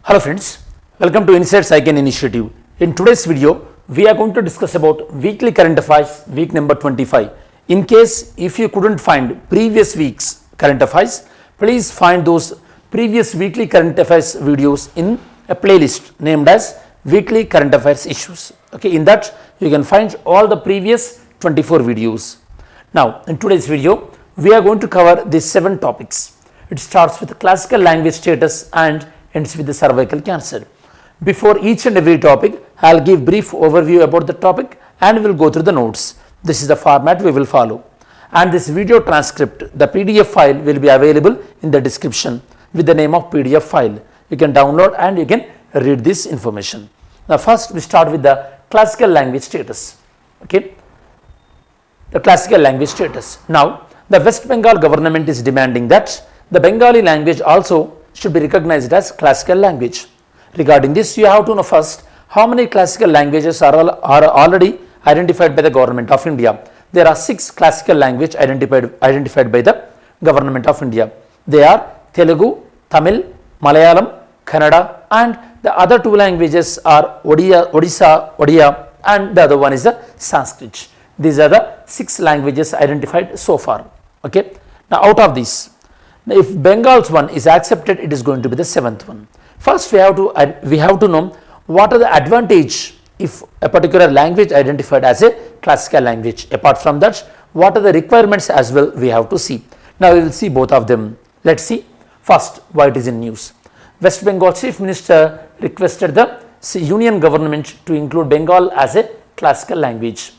Hello friends, welcome to Insights ICANN Initiative. In today's video, we are going to discuss about weekly current affairs, week number 25. In case if you couldn't find previous week's current affairs, please find those previous weekly current affairs videos in a playlist named as weekly current affairs issues. Okay, in that you can find all the previous 24 videos. Now, in today's video, we are going to cover these 7 topics. It starts with classical language status and ends with the cervical cancer. Before each and every topic, I will give brief overview about the topic and we will go through the notes. This is the format we will follow. And this video transcript, the PDF file will be available in the description with the name of PDF file. You can download and you can read this information. Now first we start with the classical language status. Okay, the classical language status. Now the West Bengal government is demanding that the Bengali language also should be recognized as classical language. Regarding this, you have to know first how many classical languages are already identified by the government of India. There are 6 classical languages identified by the government of India. They are Telugu, Tamil, Malayalam, Kannada, and the other 2 languages are Odia, and the other one is the Sanskrit. These are the 6 languages identified so far. Okay. Now out of these, if Bengal's one is accepted, it is going to be the 7th one. First we have to know what are the advantage if a particular language identified as a classical language. Apart from that, what are the requirements as well we have to see. Now we will see both of them. Let's see first why it is in news. West Bengal Chief Minister requested the Union government to include Bengal as a classical language.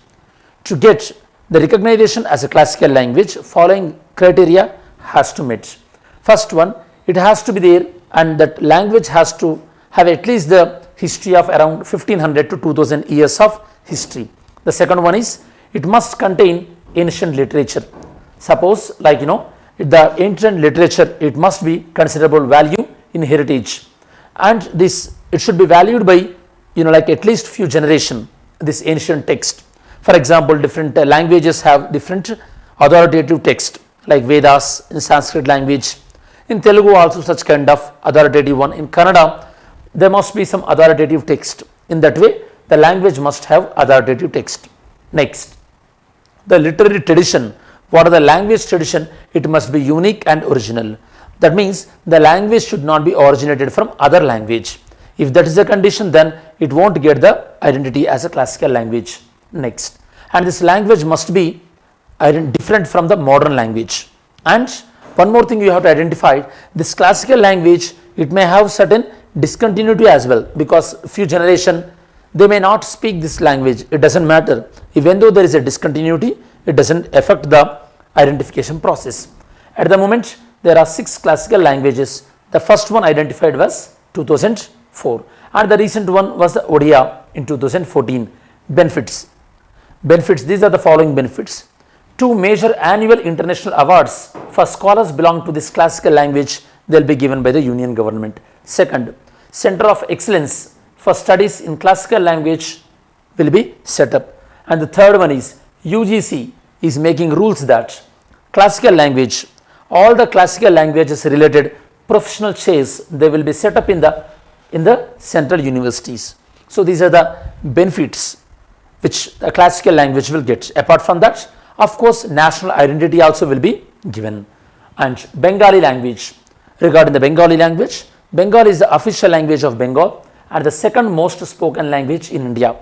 To get the recognition as a classical language, following criteria has to meet. First one, it has to be there and that language has to have at least the history of around 1500 to 2000 years of history. The second one is it must contain ancient literature. Suppose the ancient literature, it must be considerable value in heritage, and this it should be valued by at least few generation, this ancient text. For example, different languages have different authoritative text like Vedas in Sanskrit language. In Telugu also such kind of authoritative one. In Kannada there must be some authoritative text. In that way the language must have authoritative text. Next, the literary tradition. What are the language tradition? It must be unique and original. That means the language should not be originated from other language. If that is the condition, then it won't get the identity as a classical language. Next, and this language must be different from the modern language. And one more thing you have to identify, this classical language, it may have certain discontinuity as well, because few generation they may not speak this language. It doesn't matter, even though there is a discontinuity, it doesn't affect the identification process. At the moment there are 6 classical languages. The first one identified was 2004 and the recent one was the Odia in 2014. Benefits, these are the following benefits. 2 major annual international awards for scholars belong to this classical language, they will be given by the Union government. Second, Center of Excellence for Studies in Classical Language will be set up. And the third one is UGC is making rules that classical language, all the classical languages related professional chairs, they will be set up in the central universities. So these are the benefits which a classical language will get. Apart from that, of course, national identity also will be given. And Bengali language, regarding the Bengali language, Bengali is the official language of Bengal and the 2nd most spoken language in India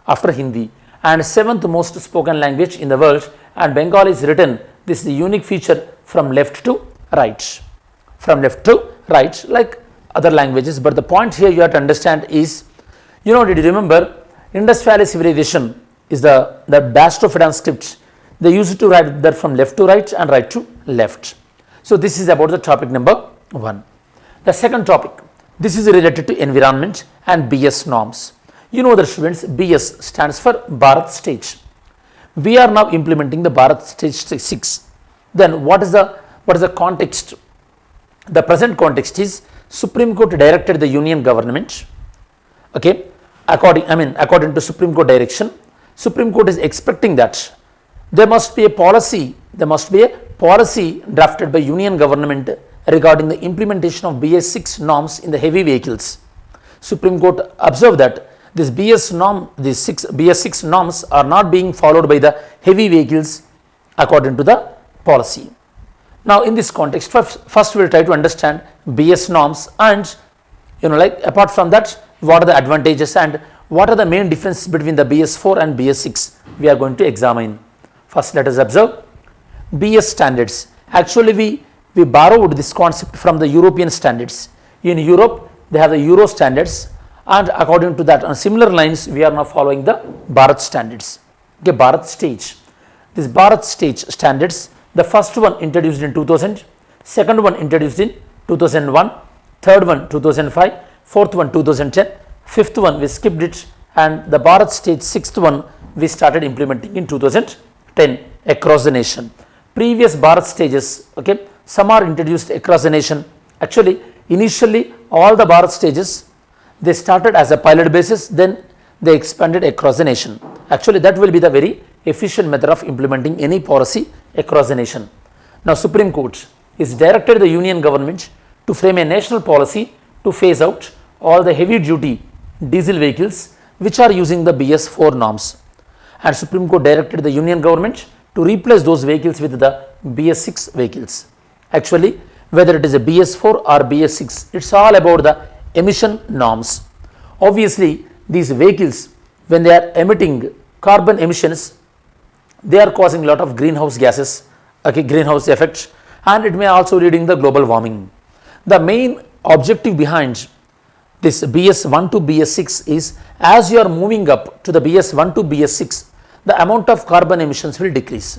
after Hindi, and 7th most spoken language in the world. And Bengali is written, this is the unique feature, from left to right, like other languages. But the point here you have to understand is, did you remember Indus Valley civilization is the Bastro-Phaeton script. They used to write that from left to right and right to left. So this is about the topic number 1. The second topic, this is related to environment and BS norms. The students, BS stands for Bharat Stage. We are now implementing the Bharat Stage 6. Then what is the context? The present context is Supreme Court directed the Union government. Okay, according to Supreme Court direction, Supreme Court is expecting that there must be a policy drafted by Union government regarding the implementation of BS6 norms in the heavy vehicles. Supreme Court observed that these BS6 norms are not being followed by the heavy vehicles according to the policy. Now, in this context, first we will try to understand BS norms, and apart from that, what are the advantages and what are the main differences between the BS4 and BS6 we are going to examine. First, let us observe BS standards. Actually, we borrowed this concept from the European standards. In Europe, they have the Euro standards, and according to that, on similar lines, we are now following the Bharat standards. Okay, Bharat stage. This Bharat stage standards, the first one introduced in 2000, second one introduced in 2001, third one 2005, fourth one 2010, fifth one we skipped it, and the Bharat stage sixth one we started implementing in 2010 across the nation. Previous Bharat stages, okay, some are introduced across the nation. Actually, initially all the Bharat stages, they started as a pilot basis, then they expanded across the nation. Actually, that will be the very efficient method of implementing any policy across the nation. Now, Supreme Court is directed the Union government to frame a national policy to phase out all the heavy duty diesel vehicles which are using the BS4 norms, and Supreme Court directed the Union government to replace those vehicles with the BS6 vehicles. Actually, whether it is a BS4 or BS6, it's all about the emission norms. Obviously, these vehicles, when they are emitting carbon emissions, they are causing a lot of greenhouse gases, okay, greenhouse effects, and it may also leading the global warming. The main objective behind this BS1 to BS6 is, as you are moving up to the BS1 to BS6, the amount of carbon emissions will decrease.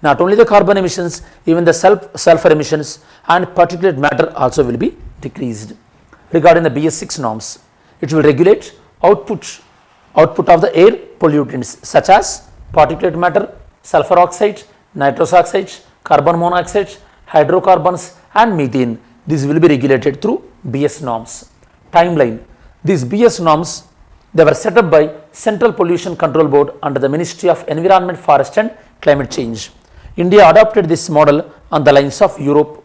Not only the carbon emissions, even the sulfur emissions and particulate matter also will be decreased. Regarding the BS6 norms, it will regulate output of the air pollutants such as particulate matter, sulfur oxide, nitrous oxide, carbon monoxide, hydrocarbons and methane. This will be regulated through BS norms. Timeline. These BS norms, they were set up by Central Pollution Control Board under the Ministry of Environment, Forest and Climate Change. India adopted this model on the lines of Europe.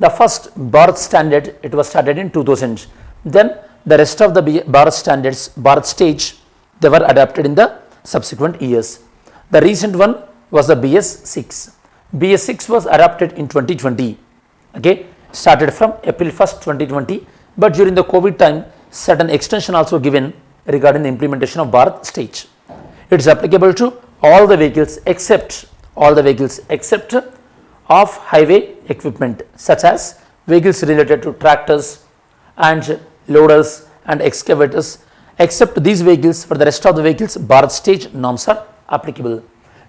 The first Bharat standard, it was started in 2000. Then the rest of the Bharat standards, Bharat stage, they were adapted in the subsequent years. The recent one was the BS6. BS6 was adopted in 2020. Okay, started from April 1st, 2020. But during the COVID time, certain extension also given regarding the implementation of Bharat stage. It is applicable to all the vehicles except of highway equipment, such as vehicles related to tractors and loaders and excavators. Except these vehicles, for the rest of the vehicles, Bharat stage norms are applicable.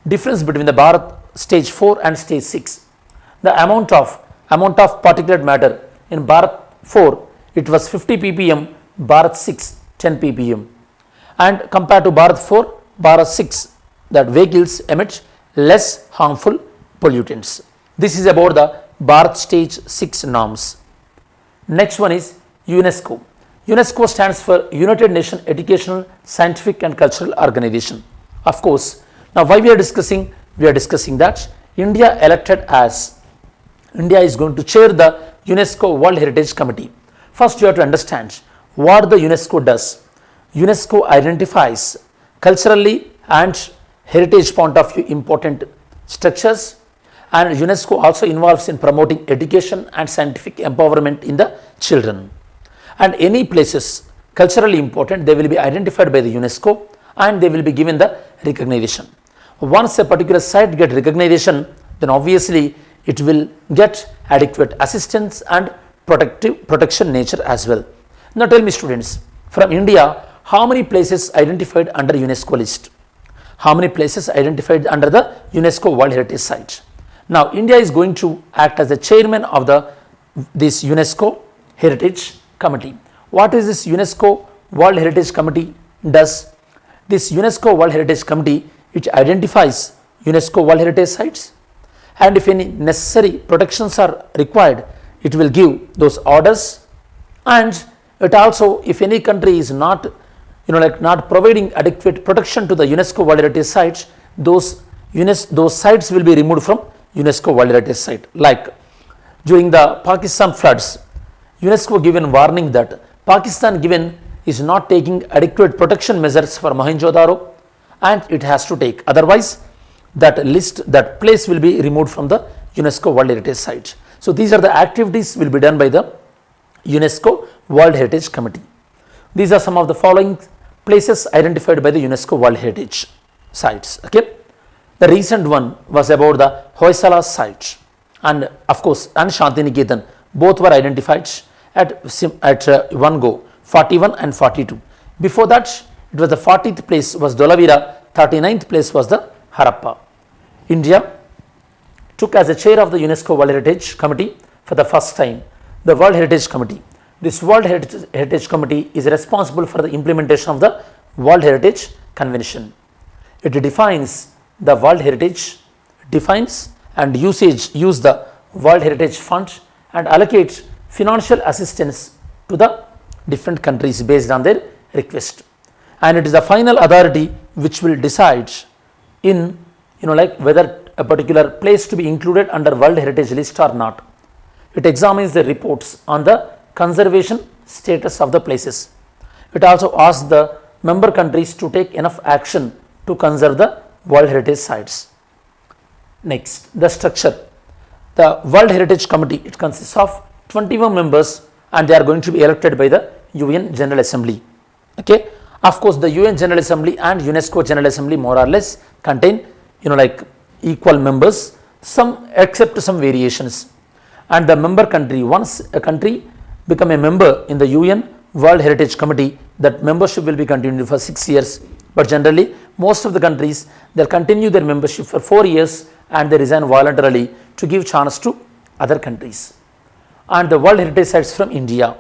Difference between the Bharat stage 4 and stage 6. The amount of particulate matter in Bharat 4, it was 50 ppm, Bharat 6 10 ppm, and compared to Bharat 4, Bharat 6, that vehicles emit less harmful pollutants. This is about the Bharat stage 6 norms. Next one is UNESCO. UNESCO stands for United Nations Educational, Scientific and Cultural Organization. Of course, now why we are discussing? We are discussing that India is going to chair the UNESCO World Heritage Committee. First, you have to understand what the UNESCO does. UNESCO identifies culturally and heritage point of view important structures, and UNESCO also involves in promoting education and scientific empowerment in the children. And any places culturally important, they will be identified by the UNESCO and they will be given the recognition. Once a particular site get recognition, then obviously it will get adequate assistance and protection nature as well. Now tell me students, from India, how many places identified under UNESCO list? How many places identified under the UNESCO World Heritage Site? Now India is going to act as the chairman of this UNESCO Heritage Committee. What is this UNESCO World Heritage Committee does? This UNESCO World Heritage Committee, it identifies UNESCO World Heritage Sites, and if any necessary protections are required, it will give those orders, and it also, if any country is not providing adequate protection to the UNESCO World Heritage Sites, those sites will be removed from UNESCO World Heritage Site. Like During the Pakistan floods, UNESCO given warning that Pakistan given is not taking adequate protection measures for Mohenjo-daro and it has to take, otherwise that place will be removed from the UNESCO World Heritage Site. So these are the activities will be done by the UNESCO World Heritage Committee. These are some of the following places identified by the UNESCO World Heritage Sites. Okay, the recent one was about the Hoysala site, and of course, and Shantiniketan, both were identified at one go, 41 and 42. Before that, it was the 40th place was Dholavira, 39th place was the Harappa. India took as a chair of the UNESCO World Heritage Committee for the first time the World Heritage Committee. This World Heritage Committee is responsible for the implementation of the World Heritage Convention. It defines the World Heritage, defines and use the World Heritage Fund and allocates financial assistance to the different countries based on their request. And it is the final authority which will decide in whether a particular place to be included under World Heritage List or not. It examines the reports on the conservation status of the places. It also asks the member countries to take enough action to conserve the World Heritage Sites. Next, the structure. The World Heritage Committee, it consists of 21 members and they are going to be elected by the UN General Assembly. Okay, of course, the UN General Assembly and UNESCO General Assembly more or less contain equal members, some except some variations. And the member country, once a country become a member in the UN World Heritage Committee, that membership will be continued for 6 years. But generally, most of the countries, they'll continue their membership for 4 years and they resign voluntarily to give chance to other countries. And the World Heritage Sites from India.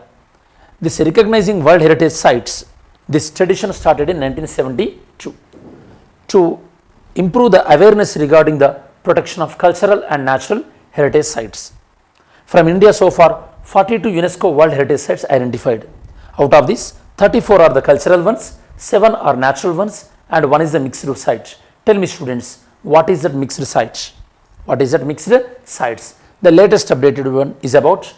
This recognizing World Heritage Sites, this tradition started in 1972 to improve the awareness regarding the protection of cultural and natural heritage sites. From India, so far 42 UNESCO World Heritage Sites identified. Out of these, 34 are the cultural ones, 7 are natural ones and 1 is the mixed site. Tell me students, what is that mixed site? What is that mixed sites? The latest updated one is about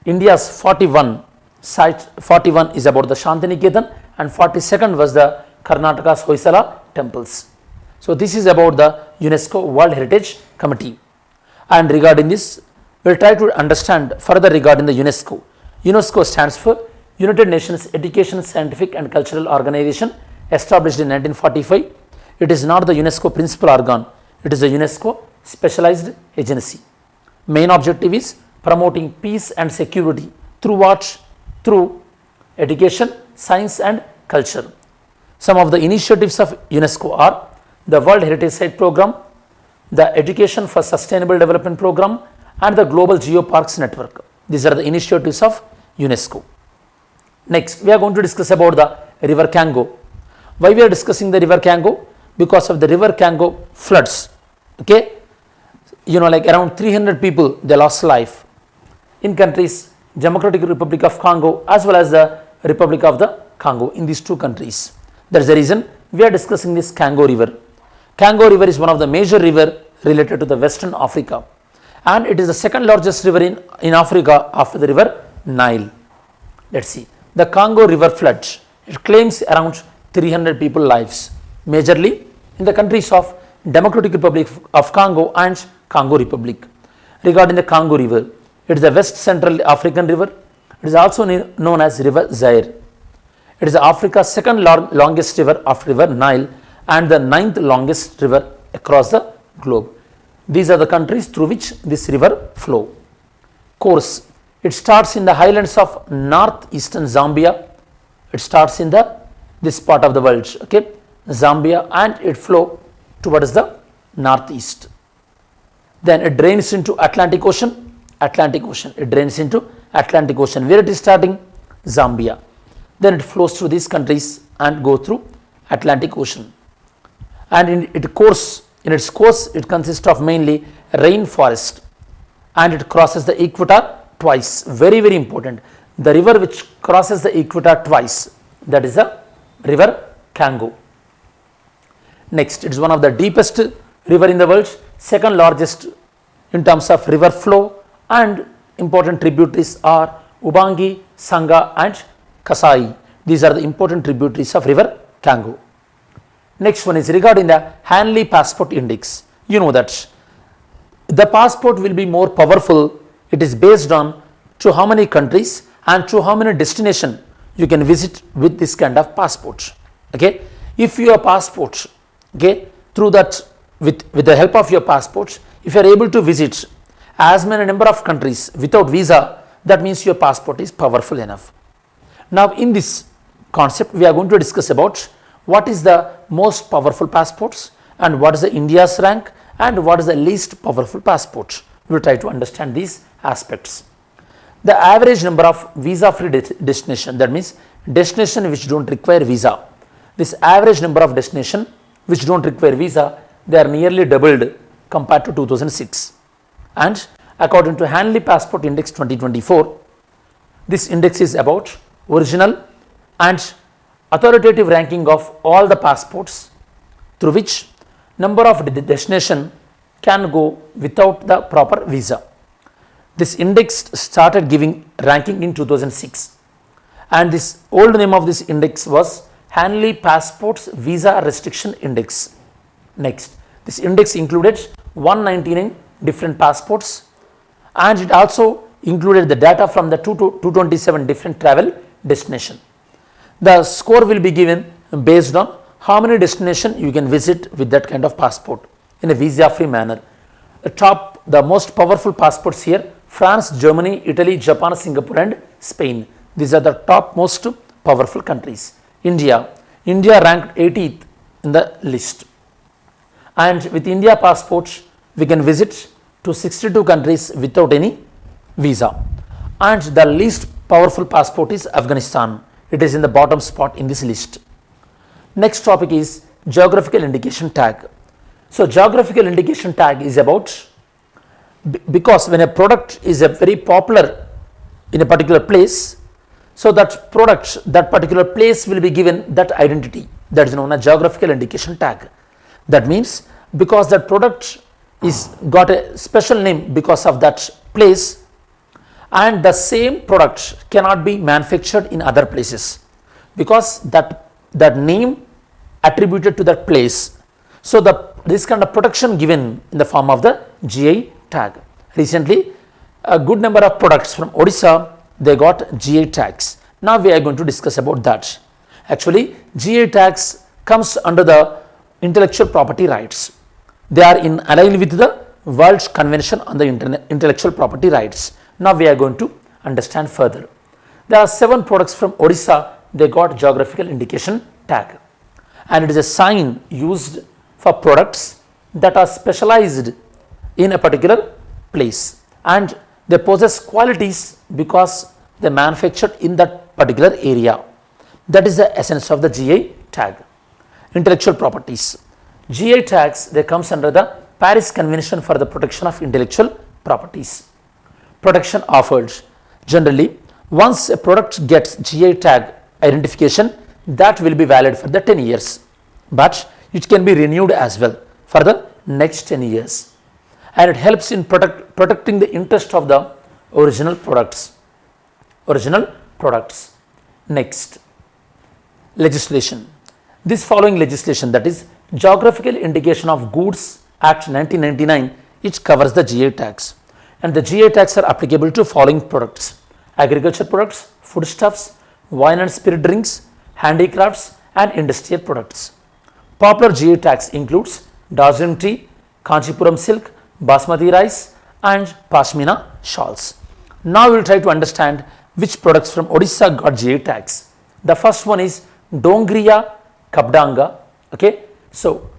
India's 41 site. 41 is about the Shantiniketan and 42nd was the Karnataka's Hoysala temples. So this is about the UNESCO World Heritage Committee. And regarding this, we will try to understand further regarding the UNESCO. UNESCO stands for United Nations Education, Scientific and Cultural Organization, established in 1945. It is not the UNESCO principal organ, it is a UNESCO specialized agency. Main objective is promoting peace and security through what? Through education, science and culture. Some of the initiatives of UNESCO are the World Heritage Site Program, the Education for Sustainable Development Program and the Global Geoparks Network. These are the initiatives of UNESCO. Next, we are going to discuss about the River Congo. Why we are discussing the River Congo? Because of the River Congo floods. Okay, around 300 people they lost life in countries Democratic Republic of Congo as well as the Republic of the Congo. In these two countries, that is the reason we are discussing this Congo River. Congo River is one of the major river related to the Western Africa and it is the second largest river in Africa after the river Nile. Let's see, the Congo River flood, it claims around 300 people lives, majorly in the countries of Democratic Republic of Congo and Congo Republic. Regarding the Congo River, it is the West Central African river. It is also known as River Zaire. It is Africa's second longest river after River Nile and the 9th longest river across the globe. These are the countries through which this river flow. Course, it starts in the highlands of northeastern Zambia. It starts in this part of the world, okay, Zambia, and it flow towards the northeast. Then it drains into Atlantic Ocean. It drains into Atlantic Ocean. Where it is starting? Zambia. Then it flows through these countries and go through Atlantic Ocean. And in its course, it consists of mainly rainforest and it crosses the equator twice. Very, very important. The river which crosses the equator twice, that is the River Congo. Next, it is one of the deepest river in the world, second largest in terms of river flow and important tributaries are Ubangi, Sangha and Kasai. These are the important tributaries of river Congo. Next one is regarding the Hanley Passport Index. You know that the passport will be more powerful. It is based on to how many countries and to how many destinations you can visit with this kind of passport. Okay, if your passport, okay, through that with the help of your passport, if you are able to visit as many number of countries without visa, that means your passport is powerful enough. Now in this concept we are going to discuss about what is the most powerful passports and what is the India's rank and what is the least powerful passport. We will try to understand these aspects. The average number of visa free destination, that means destination which don't require visa. This average number of destination which don't require visa, they are nearly doubled compared to 2006. And according to Hanley Passport Index 2024, this index is about original and authoritative ranking of all the passports through which number of destination can go without the proper visa. This index started giving ranking in 2006 and this old name of this index was Hanley Passports Visa Restriction Index. Next, this index included 199 different passports and it also included the data from the 227 different travel destinations. The score will be given based on how many destinations you can visit with that kind of passport in a visa free manner. The most powerful passports here: France, Germany, Italy, Japan, Singapore and Spain. These are the top most powerful countries. India ranked 80th in the list, and with India passports we can visit to 62 countries without any visa. And the least powerful passport is Afghanistan. It is in the bottom spot in this list. Next topic is geographical indication tag. So geographical indication tag is about, because when a product is a very popular in a particular place, so that product, that particular place will be given that identity, that is known as geographical indication tag. That means because that product is got a special name because of that place, and the same product cannot be manufactured in other places because that name attributed to that place. So this kind of protection given in the form of the GI tag. Recently a good number of products from Odisha, they got GI tags. Now we are going to discuss about that. Actually GI tags comes under the intellectual property rights. They are in line with the World Convention on the Intellectual Property Rights. Now we are going to understand further. There are 7 products from Odisha, they got geographical indication tag, and it is a sign used for products that are specialized in a particular place and they possess qualities because they manufactured in that particular area. That is the essence of the GI tag. Intellectual properties. GI tags, they comes under the Paris Convention for the Protection of Intellectual Properties. Protection offered. Generally, once a product gets GI tag identification, that will be valid for the 10 years, but it can be renewed as well for the next 10 years, and it helps in protecting the interest of the original products. Next, legislation. This following legislation, that is Geographical Indication of Goods Act 1999, it covers the GI tags, and the GI tags are applicable to following products: agriculture products, foodstuffs, wine and spirit drinks, handicrafts and industrial products. Popular GI tags includes Darjeeling tea, Kanchipuram silk, Basmati rice and Pashmina shawls. Now we will try to understand which products from Odisha got GI tags. The first one is Dongriya Kabdanga. Okay, so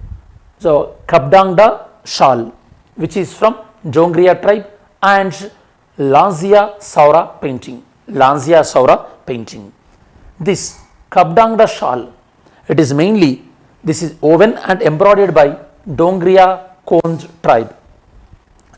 Kabdanga shawl, which is from Dongriya tribe, and Lanzia Saura painting. This Kabdanga shawl, it is mainly, this is woven and embroidered by Dongriya Kond tribe.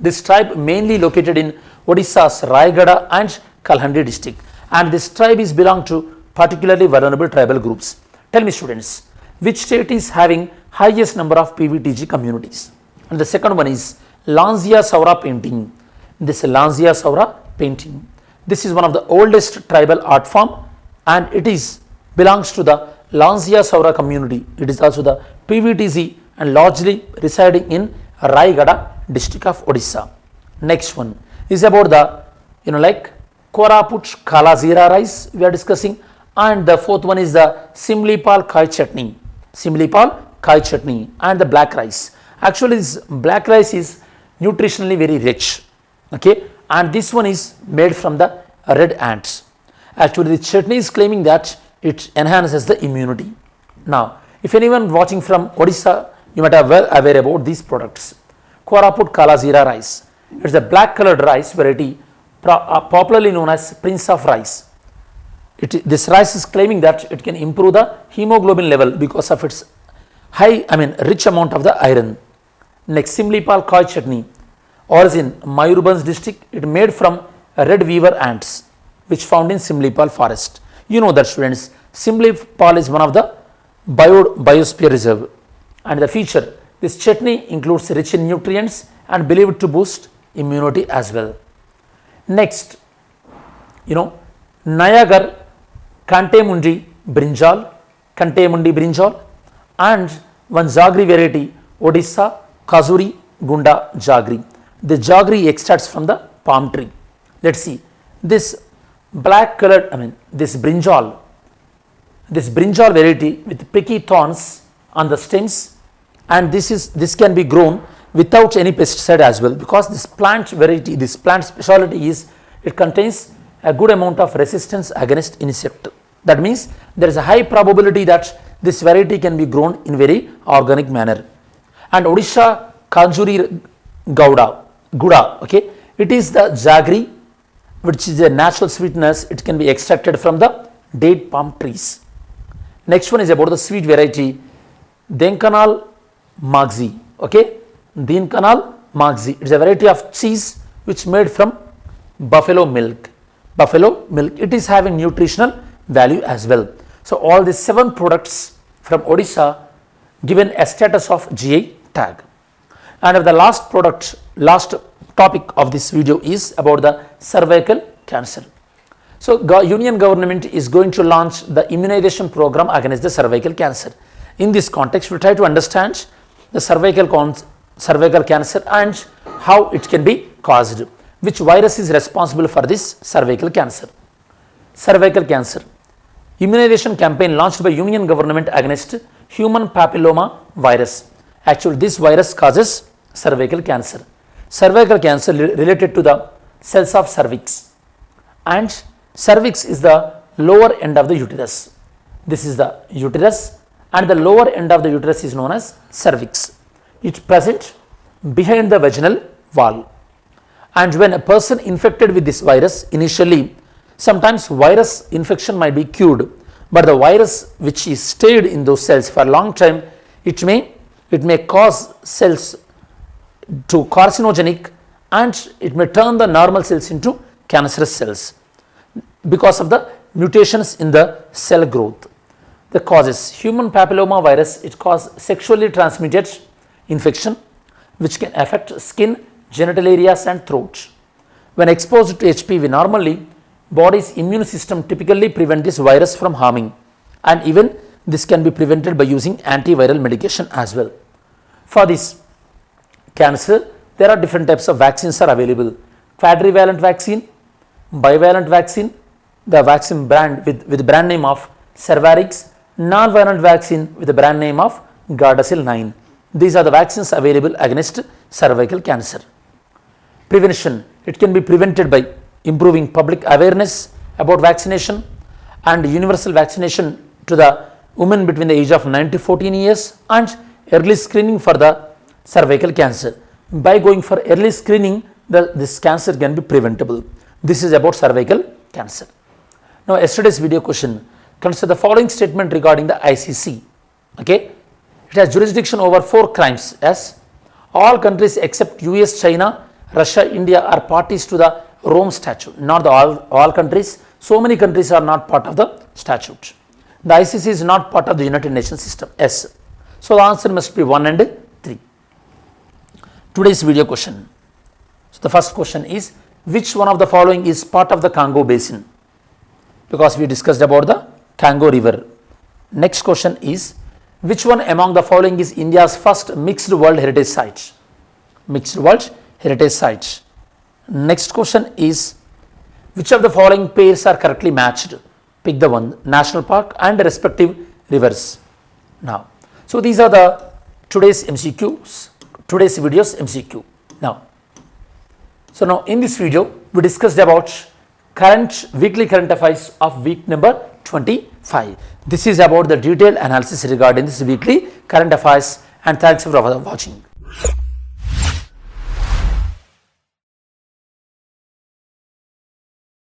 This tribe mainly located in Odisha's Rayagada and Kalhandi district, and this tribe is belong to particularly vulnerable tribal groups. Tell me students, which state is having highest number of PVTG communities? And the second one is Lanzia Saura painting. This Lanzia Saura painting. This is one of the oldest tribal art form and it is belongs to the Lansia Saura community. It is also the PVTC and largely residing in Raigada district of Odisha. Next one is about the like Koraput Kala Zira rice we are discussing, and the fourth one is the Simlipal Kai chutney. Simlipal Kai chutney and the black rice. Actually this black rice is nutritionally very rich, okay, and this one is made from the red ants. Actually the chutney is claiming that it enhances the immunity. Now if anyone watching from Odisha, you might have well aware about these products. Koraput Kala Zira rice. It is a black colored rice variety popularly known as Prince of Rice. This rice is claiming that it can improve the hemoglobin level because of its rich amount of the iron. Next, Simlipal Kai chutney, origin Mayurbhanj district. It made from red weaver ants which found in Simlipal forest. You know that students, Simlipal is one of the biosphere reserve, and the feature, this chutney includes rich in nutrients and believed to boost immunity as well. Next, Nayagar Kantemundi brinjal, and one jaggery variety Odisha Kazuri Gunda jaggery. The jaggery extracts from the palm tree. Let's see this black colored this brinjal variety with pricky thorns on the stems, and this can be grown without any pesticide as well, because this plant variety, this plant speciality is it contains a good amount of resistance against insect. That means there is a high probability that this variety can be grown in very organic manner. And Odisha Kanjuri Guda, okay, it is the jaggery which is a natural sweetness. It can be extracted from the date palm trees. Next one is about the sweet variety Denkanal Magzi, okay. Denkanal Magzi, it is a variety of cheese which made from buffalo milk. It is having nutritional value as well. So all these 7 products from Odisha given a status of GI tag. And the last topic of this video is about the cervical cancer. So Union government is going to launch the immunization program against the cervical cancer. In this context, we try to understand the cervical cancer and how it can be caused. Which virus is responsible for this cervical cancer? Cervical cancer. Immunization campaign launched by Union government against human papilloma virus. Actually, this virus causes cervical cancer. Cervical cancer related to the cells of cervix, and cervix is the lower end of the uterus. This is the uterus, and the lower end of the uterus is known as cervix. It is present behind the vaginal wall. And when a person infected with this virus, initially sometimes virus infection might be cured, but the virus which is stayed in those cells for a long time, it may cause cells to carcinogenic, and it may turn the normal cells into cancerous cells because of the mutations in the cell growth. The causes human papilloma virus, it causes sexually transmitted infection which can affect skin, genital areas and throat. When exposed to HPV normally, body's immune system typically prevent this virus from harming, and even this can be prevented by using antiviral medication as well. For this cancer, there are different types of vaccines are available. Quadrivalent vaccine, bivalent vaccine, the vaccine brand with brand name of Cervarix, non-violent vaccine with the brand name of Gardasil 9. These are the vaccines available against cervical cancer. Prevention, it can be prevented by improving public awareness about vaccination and universal vaccination to the women between the age of 9 to 14 years, and early screening for the cervical cancer. By going for early screening, this cancer can be preventable. This is about cervical cancer. Now yesterday's video question, consider the following statement regarding the ICC. Okay, it has jurisdiction over 4 crimes as all countries except US, China, Russia, India are parties to the Rome Statute. Not all countries, so many countries are not part of the statute. The ICC is not part of the United Nations system. Yes. So the answer must be 1 and 3. Today's video question. So the first question is, which one of the following is part of the Congo basin? Because we discussed about the Congo river. Next question is, which one among the following is India's first mixed world heritage site? Mixed world heritage site. Next question is, which of the following pairs are correctly matched? Pick the one, national park and respective rivers. Now, so these are the today's MCQs, today's video's MCQ. Now, so now in this video, we discussed about weekly current affairs of week number 25. This is about the detailed analysis regarding this weekly current affairs, and thanks for watching.